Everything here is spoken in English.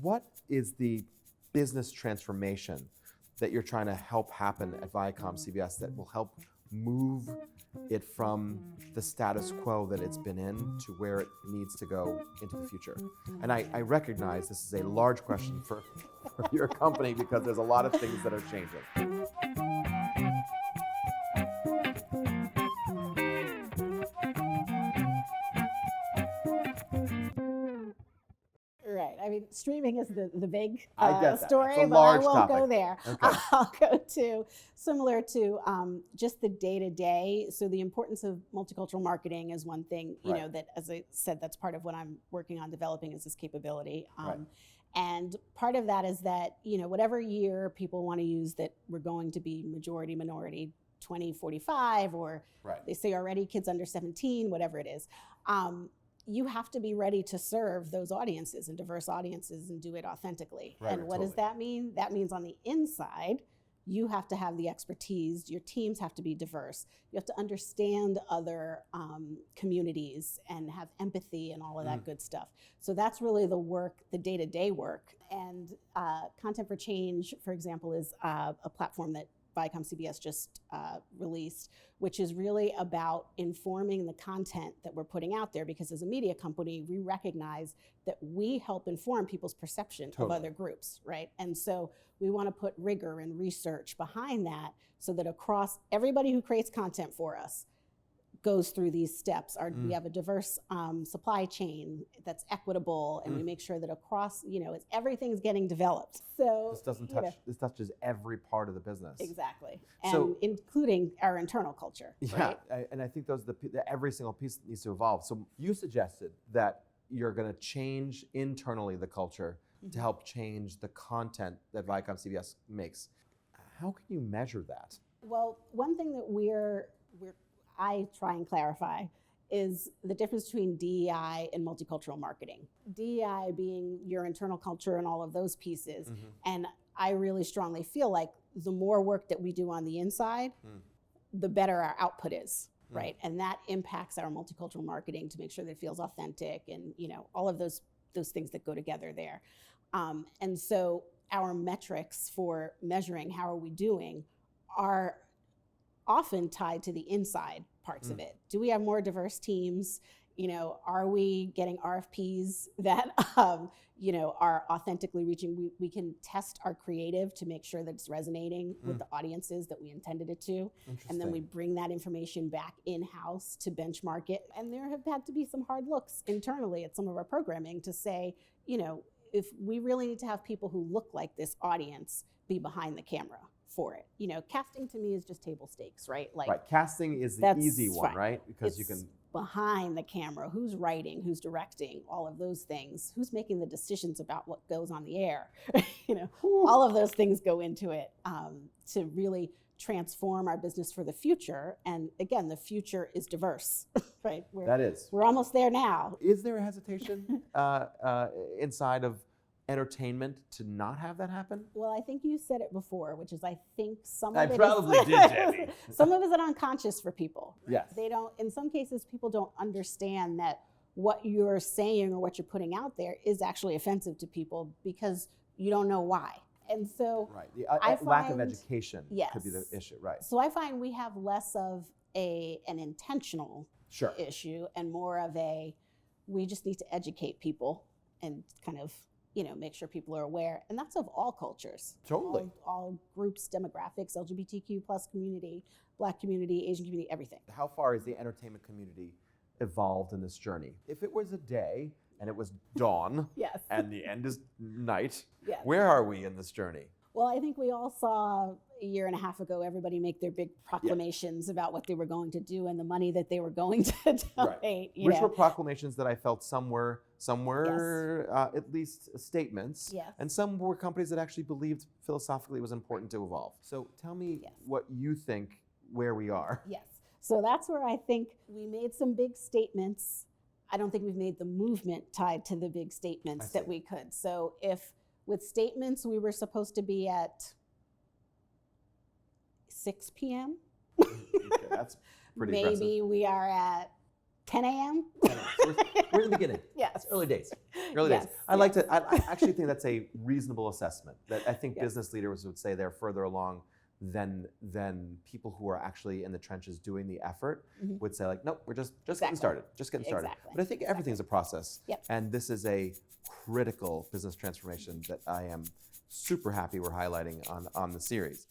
what is the business transformation that you're trying to help happen at ViacomCBS that will help move it from the status quo that it's been in to where it needs to go into the future? And I recognize this is a large question for your company because there's a lot of things that are changing. Right. I mean, streaming is the big I get that. story, It's a but I large won't topic. go there. Okay. I'll go to similar to just the day-to-day. So the importance of multicultural marketing is one thing, you know, that, as I said, that's part of what I'm working on developing is this capability. And part of that is that, you know, whatever year people want to use that we're going to be majority, minority, 2045, or they say already kids under 17, whatever it is. You have to be ready to serve those audiences and diverse audiences and do it authentically. And what does that mean? That means on the inside, you have to have the expertise. Your teams have to be diverse. You have to understand other communities and have empathy and all of that good stuff. So that's really the work, the day-to-day work. And Content for Change, for example, is a platform that ViacomCBS just released, which is really about informing the content that we're putting out there, because as a media company, we recognize that we help inform people's perception of other groups, right? And so we want to put rigor and research behind that so that across everybody who creates content for us goes through these steps. We have a diverse supply chain that's equitable, and we make sure that across, you know, everything's getting developed. So this doesn't touch. This touches every part of the business. Exactly, and so, including our internal culture. Yeah, right? And I think every single piece needs to evolve. So you suggested that you're going to change internally the culture to help change the content that ViacomCBS makes. How can you measure that? Well, one thing that I try and clarify is the difference between DEI and multicultural marketing. DEI being your internal culture and all of those pieces. And I really strongly feel like the more work that we do on the inside, the better our output is, right? And that impacts our multicultural marketing to make sure that it feels authentic and, you know, all of those things that go together there. And so our metrics for measuring how are we doing are often tied to the inside parts of it. Do we have more diverse teams? You know, are we getting RFPs that, you know, are authentically reaching? We can test our creative to make sure that it's resonating with the audiences that we intended it to. And then we bring that information back in-house to benchmark it. And there have had to be some hard looks internally at some of our programming to say, you know, if we really need to have people who look like this audience be behind the camera for it. You know, casting to me is just table stakes, right? Like casting is the easy one, right? Because it's you can behind the camera, who's writing, who's directing, all of those things, who's making the decisions about what goes on the air. You know, all of those things go into it to really transform our business for the future. And again, the future is diverse, right? We're almost there now. Is there a hesitation inside of entertainment to not have that happen? Well, I think you said it before, which is I think some I of it probably is, did, Jamie. Some of it is unconscious for people. Yes. They don't, in some cases, people don't understand that what you're saying or what you're putting out there is actually offensive to people because you don't know why. And so the lack of education could be the issue, right? So I find we have less of an intentional issue and more of we just need to educate people and kind of, you know, make sure people are aware. And that's of all cultures. Totally. All groups, demographics, LGBTQ plus community, Black community, Asian community, everything. How far has the entertainment community evolved in this journey? If it was a day and it was dawn and the end is night, where are we in this journey? Well, I think we all saw a year and a half ago everybody make their big proclamations about what they were going to do and the money that they were going to donate. Which were proclamations that I felt some were at least statements, and some were companies that actually believed philosophically it was important to evolve. So tell me what you think where we are. Yes. So that's where I think we made some big statements. I don't think we've made the movement tied to the big statements that we could. So if with statements we were supposed to be at 6 p.m. Okay, that's pretty Maybe aggressive. we are at 10 a.m. We're in the beginning. Yes. It's early days. Early days. I actually think that's a reasonable assessment. That I think business leaders would say they're further along than people who are actually in the trenches doing the effort would say, like, nope, we're just getting started. Just getting started. Exactly. But I think everything's a process. Yep. And this is a critical business transformation that I am super happy we're highlighting on the series.